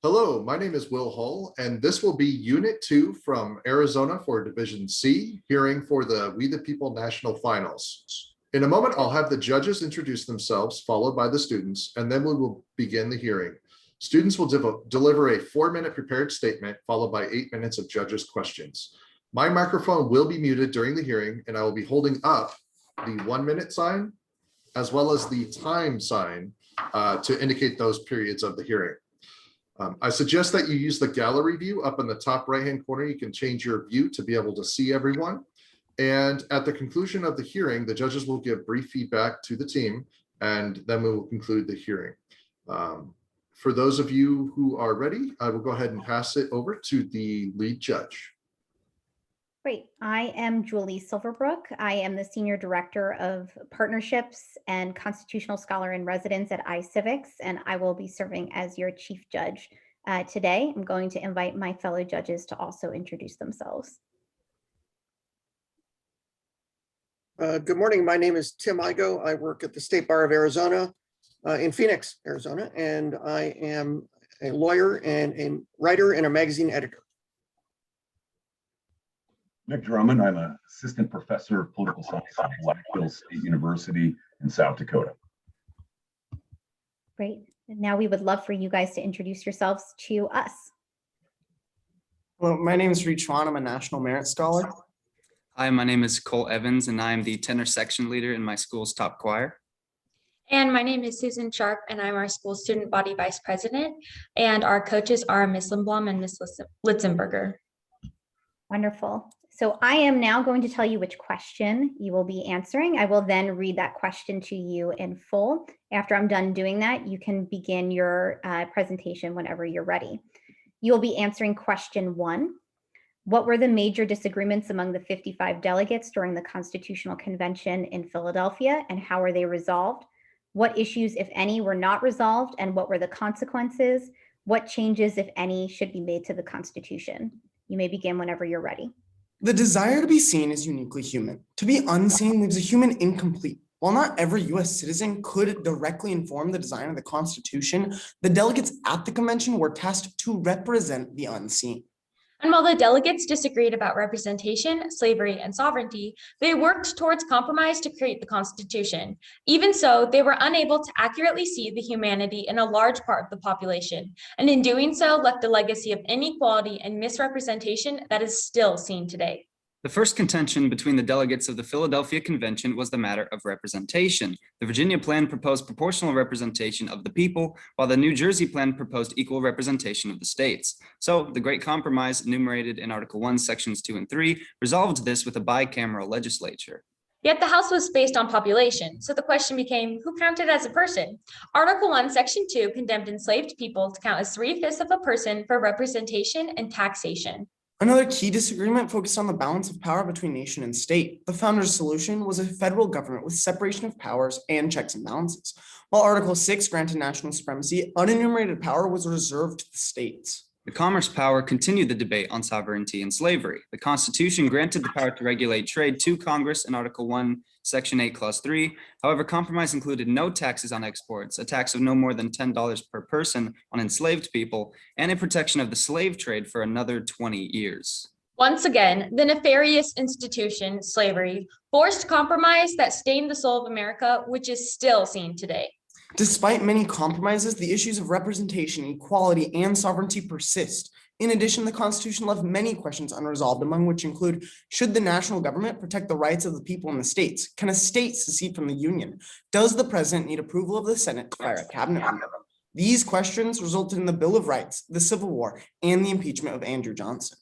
Hello, my name is Will Hull, and this will be Unit 2 from Arizona for Division C, hearing for the We the People National Finals. In a moment, I'll have the judges introduce themselves, followed by the students, and then we will begin the hearing. Students will deliver a 4-minute prepared statement, followed by 8 minutes of judges' questions. My microphone will be muted during the hearing, and I will be holding up the 1-minute sign, as well as the time sign to indicate those periods of the hearing. I suggest that you use the gallery view up in the top right-hand corner. You can change your view to be able to see everyone. And at the conclusion of the hearing, the judges will give brief feedback to the team, and then we will conclude the hearing. For those of you who are ready, I will go ahead and pass it over to the lead judge. Great. I am Julie Silverbrook. I am the Senior Director of Partnerships and Constitutional Scholar in Residence at iCivics, and I will be serving as your Chief Judge today. I'm going to invite my fellow judges to also introduce themselves. Good morning. My name is Tim Igo. I work at the State Bar of Arizona in Phoenix, Arizona, and I am a lawyer and a writer and a magazine editor. Nick Drummond. I'm an assistant professor of political science at Black Hills State University in South Dakota. Great. And now we would love for you guys to introduce yourselves to us. Hello, my name is Reed Schwan. I'm a National Merit Scholar. Hi, my name is Cole Evans, and I'm the tenor section leader in my school's top choir. And my name is Susan Sharp, and I'm our school student body vice president. And our coaches are Miss Lindblom and Miss Litzenberger. Wonderful. So I am now going to tell you which question you will be answering. I will then read that question to you in full. After I'm done doing that, you can begin your presentation whenever you're ready. You'll be answering question 1. What were the major disagreements among the 55 delegates during the Constitutional Convention in Philadelphia, and how were they resolved? What issues, if any, were not resolved, and what were the consequences? What changes, if any, should be made to the Constitution? You may begin whenever you're ready. The desire to be seen is uniquely human. To be unseen leaves a human incomplete. While not every U.S. citizen could directly inform the design of the Constitution, the delegates at the convention were tasked to represent the unseen. And while the delegates disagreed about representation, slavery, and sovereignty, they worked towards compromise to create the Constitution. Even so, they were unable to accurately see the humanity in a large part of the population, and in doing so, left a legacy of inequality and misrepresentation that is still seen today. The first contention between the delegates of the Philadelphia Convention was the matter of representation. The Virginia plan proposed proportional representation of the people, while the New Jersey plan proposed equal representation of the states. So the Great Compromise, enumerated in Article 1, Sections 2 and 3, resolved this with a bicameral legislature. Yet the House was based on population, so the question became, who counted as a person? Article 1, Section 2 condemned enslaved people to count as 3/5 of a person for representation and taxation. Another key disagreement focused on the balance of power between nation and state. The founders' solution was a federal government with separation of powers and checks and balances. While Article 6 granted national supremacy, unenumerated power was reserved to the states. The Commerce Power continued the debate on sovereignty and slavery. The Constitution granted the power to regulate trade to Congress in Article 1, Section 8, Clause 3. However, compromise included no taxes on exports, a tax of no more than $10 per person on enslaved people, and a protection of the slave trade for another 20 years. Once again, the nefarious institution, slavery, forced compromise that stained the soul of America, which is still seen today. Despite many compromises, the issues of representation, equality, and sovereignty persist. In addition, the Constitution left many questions unresolved, among which include, should the national government protect the rights of the people in the states? Can a state secede from the Union? Does the president need approval of the Senate to fire a cabinet member? These questions resulted in the Bill of Rights, the Civil War, and the impeachment of Andrew Johnson.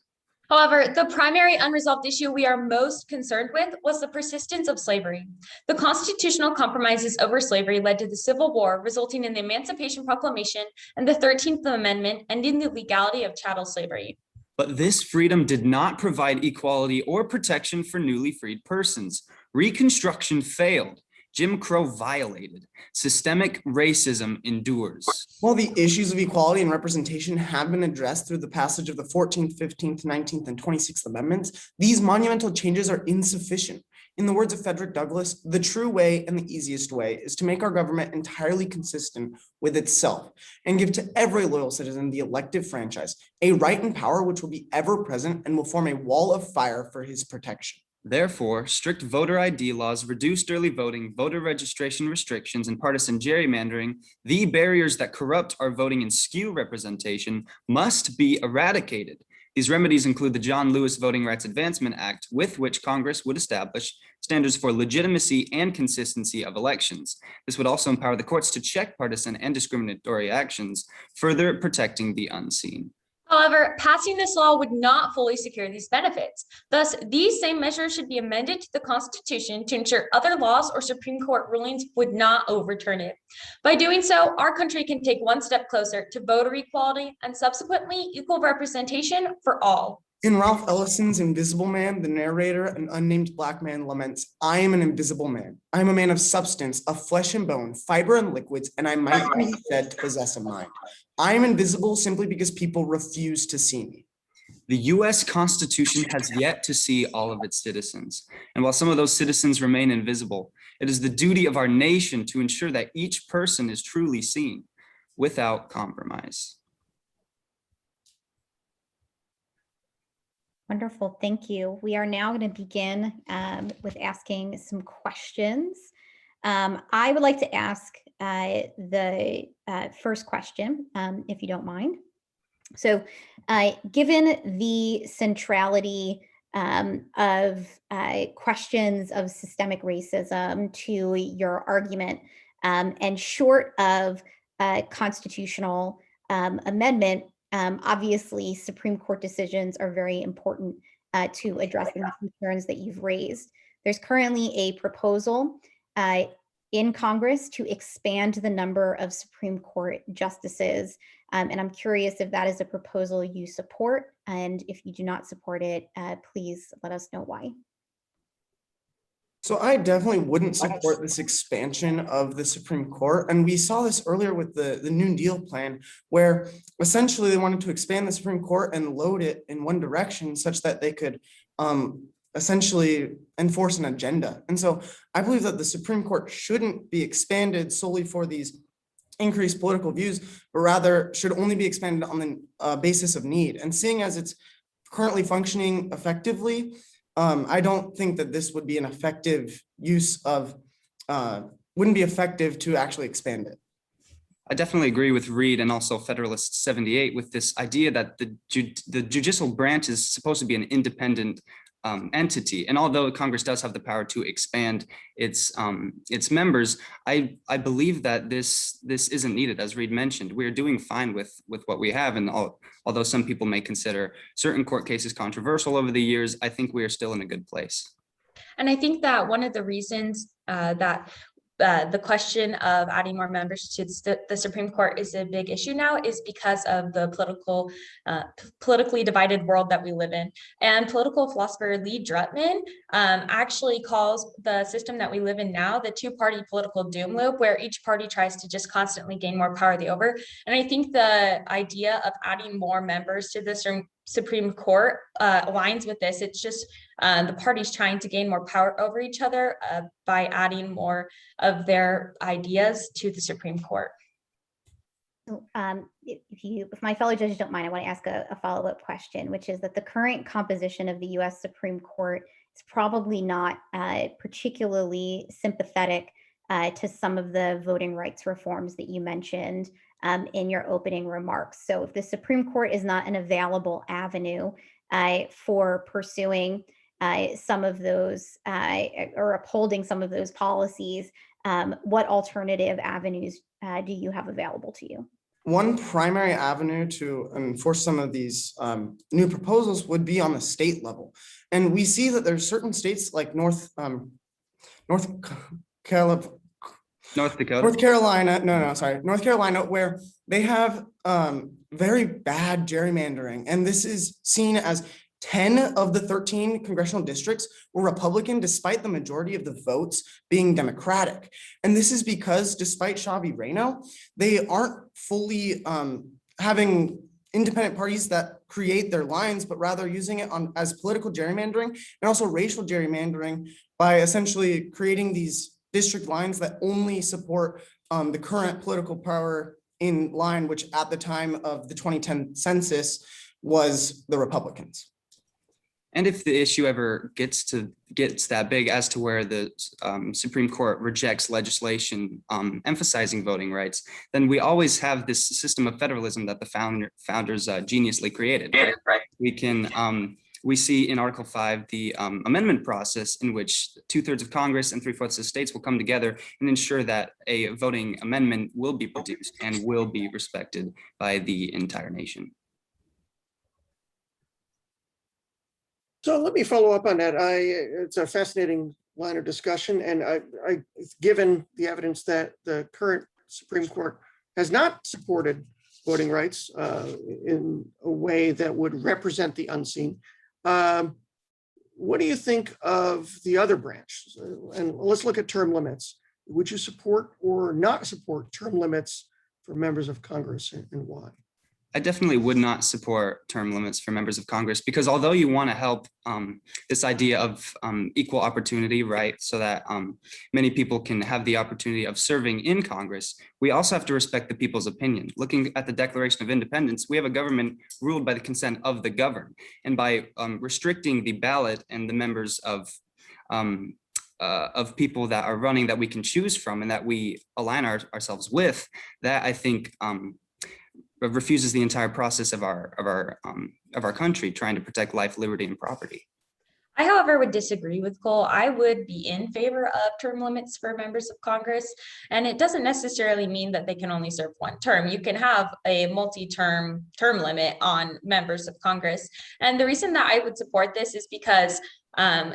However, the primary unresolved issue we are most concerned with was the persistence of slavery. The constitutional compromises over slavery led to the Civil War, resulting in the Emancipation Proclamation and the 13th Amendment, ending the legality of chattel slavery. But this freedom did not provide equality or protection for newly freed persons. Reconstruction failed. Jim Crow violated. Systemic racism endures. While the issues of equality and representation have been addressed through the passage of the 14th, 15th, 19th, and 26th Amendments, these monumental changes are insufficient. In the words of Frederick Douglass, the true way and the easiest way is to make our government entirely consistent with itself and give to every loyal citizen the elective franchise, a right and power which will be ever present and will form a wall of fire for his protection. Therefore, strict voter ID laws, reduced early voting, voter registration restrictions, and partisan gerrymandering, the barriers that corrupt our voting and skew representation, must be eradicated. These remedies include the John Lewis Voting Rights Advancement Act, with which Congress would establish standards for legitimacy and consistency of elections. This would also empower the courts to check partisan and discriminatory actions, further protecting the unseen. However, passing this law would not fully secure these benefits. Thus, these same measures should be amended to the Constitution to ensure other laws or Supreme Court rulings would not overturn it. By doing so, our country can take one step closer to voter equality and subsequently equal representation for all. In Ralph Ellison's Invisible Man, the narrator, an unnamed Black man, laments, "I am an invisible man. I am a man of substance, of flesh and bone, fiber and liquids, and I might be said to possess a mind. I am invisible simply because people refuse to see me." The US Constitution has yet to see all of its citizens. And while some of those citizens remain invisible, it is the duty of our nation to ensure that each person is truly seen without compromise. Wonderful, thank you. We are now going to begin with asking some questions. I would like to ask the first question, if you don't mind. So given the centrality of questions of systemic racism to your argument, and short of constitutional amendment, obviously, Supreme Court decisions are very important to addressing the concerns that you've raised. There's currently a proposal in Congress to expand the number of Supreme Court justices. And I'm curious if that is a proposal you support. And if you do not support it, please let us know why. So I definitely wouldn't support this expansion of the Supreme Court. And we saw this earlier with the New Deal plan, where essentially they wanted to expand the Supreme Court and load it in one direction such that they could essentially enforce an agenda. And so I believe that the Supreme Court shouldn't be expanded solely for these increased political views, but rather should only be expanded on the basis of need. And seeing as it's currently functioning effectively, I don't think that this would be an effective use of, wouldn't be effective to actually expand it. I definitely agree with Reed and also Federalist 78 with this idea that the judicial branch is supposed to be an independent entity. And although Congress does have the power to expand its members, I believe that this isn't needed. As Reed mentioned, we're doing fine with what we have. And although some people may consider certain court cases controversial over the years, I think we are still in a good place. And I think that one of the reasons that the question of adding more members to the Supreme Court is a big issue now is because of the politically divided world that we live in. And political philosopher Lee Drutman actually calls the system that we live in now the two-party political doom loop, where each party tries to just constantly gain more power over. And I think the idea of adding more members to the Supreme Court aligns with this. It's just the parties trying to gain more power over each other by adding more of their ideas to the Supreme Court. If my fellow judges don't mind, I want to ask a follow-up question, which is that the current composition of the U.S. Supreme Court is probably not particularly sympathetic to some of the voting rights reforms that you mentioned in your opening remarks. So if the Supreme Court is not an available avenue for pursuing some of those or upholding some of those policies, what alternative avenues do you have available to you? One primary avenue to enforce some of these new proposals would be on the state level. And we see that there's certain states like North Carolina, where they have very bad gerrymandering. And this is seen as 10 of the 13 congressional districts were Republican, despite the majority of the votes being Democratic. And this is because despite Shaw v. Reno, they aren't fully having independent parties that create their lines, but rather using it as political gerrymandering and also racial gerrymandering by essentially creating these district lines that only support the current political power in line, which at the time of the 2010 census was the Republicans. And if the issue ever gets that big as to where the Supreme Court rejects legislation emphasizing voting rights, then we always have this system of federalism that the founders geniusly created. Right? We see in Article 5 the amendment process in which 2/3 of Congress and 3/4 of states will come together and ensure that a voting amendment will be produced and will be respected by the entire nation. So let me follow up on that. It's a fascinating line of discussion, and given the evidence that the current Supreme Court has not supported voting rights in a way that would represent the unseen, what do you think of the other branch? And let's look at term limits. Would you support or not support term limits for members of Congress, and why? I definitely would not support term limits for members of Congress, because although you want to help this idea of equal opportunity, right, so that many people can have the opportunity of serving in Congress, we also have to respect the people's opinion. Looking at the Declaration of Independence, we have a government ruled by the consent of the governed, and by restricting the ballot and the members of people that are running that we can choose from and that we align ourselves with, that I think refuses the entire process of our country, trying to protect life, liberty, and property. I, however, would disagree with Cole. I would be in favor of term limits for members of Congress, and it doesn't necessarily mean that they can only serve one term. You can have a multi-term term limit on members of Congress. And the reason that I would support this is because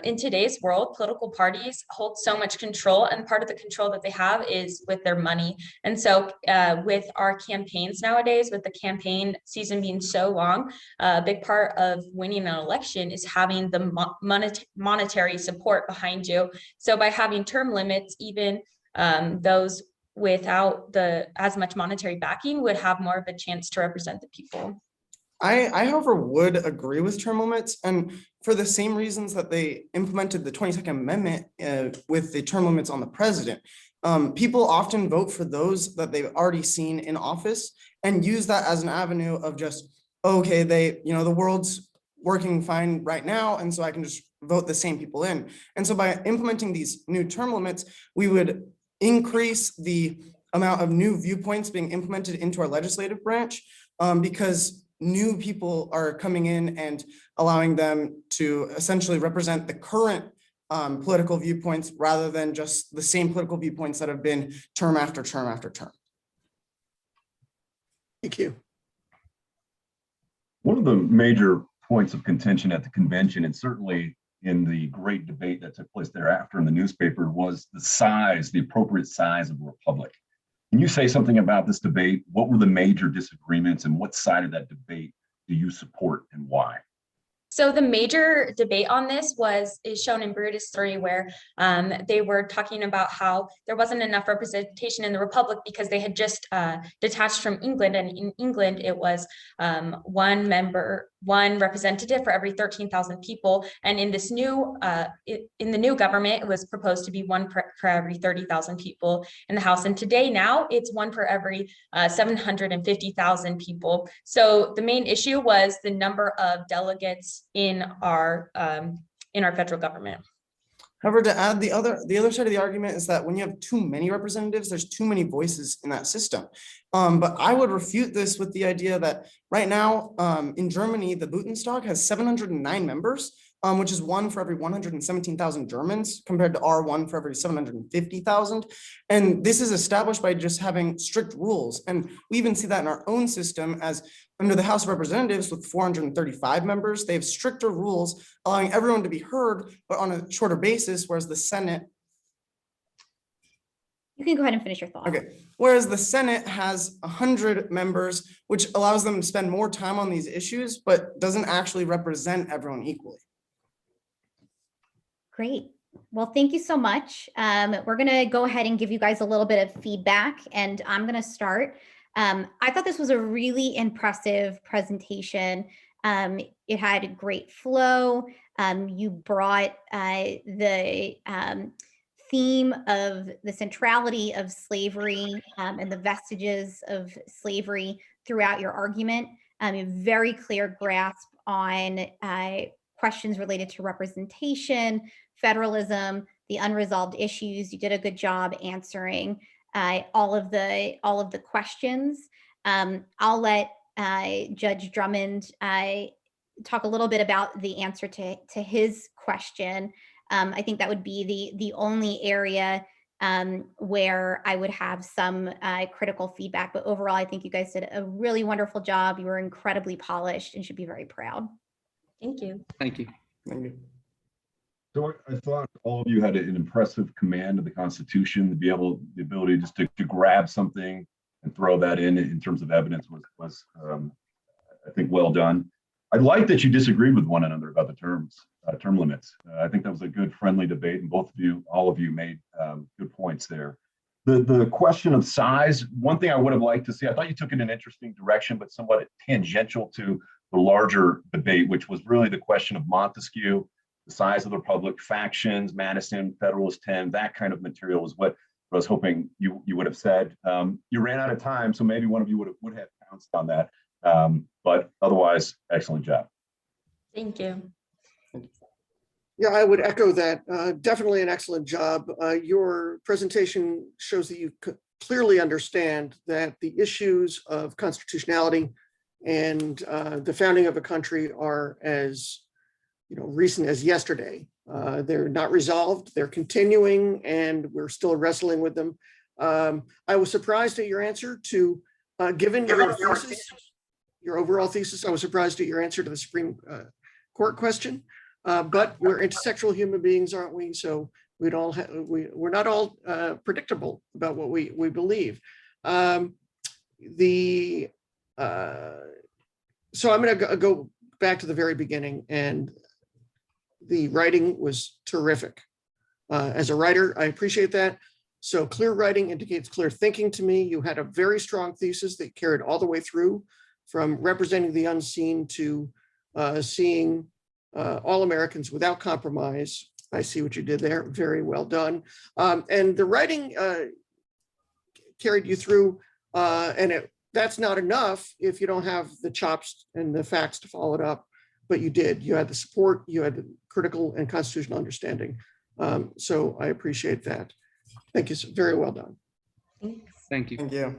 in today's world, political parties hold so much control, and part of the control that they have is with their money. And so with our campaigns nowadays, with the campaign season being so long, a big part of winning an election is having the monetary support behind you. So by having term limits, even those without as much monetary backing would have more of a chance to represent the people. I, however, would agree with term limits, and for the same reasons that they implemented the 22nd Amendment with the term limits on the president. People often vote for those that they've already seen in office and use that as an avenue of just, okay, the world's working fine right now, and so I can just vote the same people in. And so by implementing these new term limits, we would increase the amount of new viewpoints being implemented into our legislative branch, because new people are coming in and allowing them to essentially represent the current political viewpoints rather than just the same political viewpoints that have been term after term after term. Thank you. One of the major points of contention at the convention, and certainly in the great debate that took place thereafter in the newspaper, was the appropriate size of a republic. Can you say something about this debate? What were the major disagreements, and what side of that debate do you support, and why? So the major debate on this is shown in Brutus 3, where they were talking about how there wasn't enough representation in the Republic because they had just detached from England, and in England it was one representative for every 13,000 people, and in this new in the new government it was proposed to be one per every 30,000 people in the House, and today now it's one per every 750,000 people. So the main issue was the number of delegates in our federal government. However, to add the other side of the argument is that when you have too many representatives, there's too many voices in that system. But I would refute this with the idea that right now in Germany, the Bundestag has 709 members, which is one for every 117,000 Germans, compared to our one for every 750,000. And this is established by just having strict rules. And we even see that in our own system, as under the House of Representatives with 435 members, they have stricter rules allowing everyone to be heard, but on a shorter basis, whereas the Senate. You can go ahead and finish your thought. Okay, whereas the Senate has 100 members, which allows them to spend more time on these issues, but doesn't actually represent everyone equally. Great. Well, thank you so much. We're going to go ahead and give you guys a little bit of feedback, and I'm going to start. I thought this was a really impressive presentation. It had great flow. You brought the theme of the centrality of slavery and the vestiges of slavery throughout your argument. A very clear grasp on questions related to representation, federalism, the unresolved issues. You did a good job answering all of the questions. I'll let Judge Drummond talk a little bit about the answer to his question. I think that would be the only area where I would have some critical feedback. But overall, I think you guys did a really wonderful job. You were incredibly polished and should be very proud. Thank you. Thank you. Thank you. So I thought all of you had an impressive command of the Constitution, the ability just to grab something and throw that in terms of evidence was I think well done. I like that you disagreed with one another about the term limits. I think that was a good friendly debate, and all of you made good points there. The question of size, one thing I would have liked to see, I thought you took it in an interesting direction, but somewhat tangential to the larger debate, which was really the question of Montesquieu, the size of the Republic, factions, Madison, Federalist 10, that kind of material was what I was hoping you would have said. You ran out of time, so maybe one of you would have pounced on that. But otherwise, excellent job. Thank you. Yeah, I would echo that. Definitely an excellent job. Your presentation shows that you clearly understand that the issues of constitutionality and the founding of a country are as recent as yesterday. They're not resolved, they're continuing, and we're still wrestling with them. I was surprised at your answer to, given your thesis, your overall thesis, I was surprised at your answer to the Supreme Court question. But we're intersexual human beings, aren't we? So we're not all predictable about what we believe. So I'm going to go back to the very beginning, and the writing was terrific. As a writer, I appreciate that. So clear writing indicates clear thinking to me. You had a very strong thesis that carried all the way through, from representing the unseen to seeing all Americans without compromise. I see what you did there. Very well done. And the writing carried you through, and that's not enough if you don't have the chops and the facts to follow it up. But you did. You had the support, you had the critical and constitutional understanding. So I appreciate that. Thank you. Very well done. Thanks. Thank you. Thank you.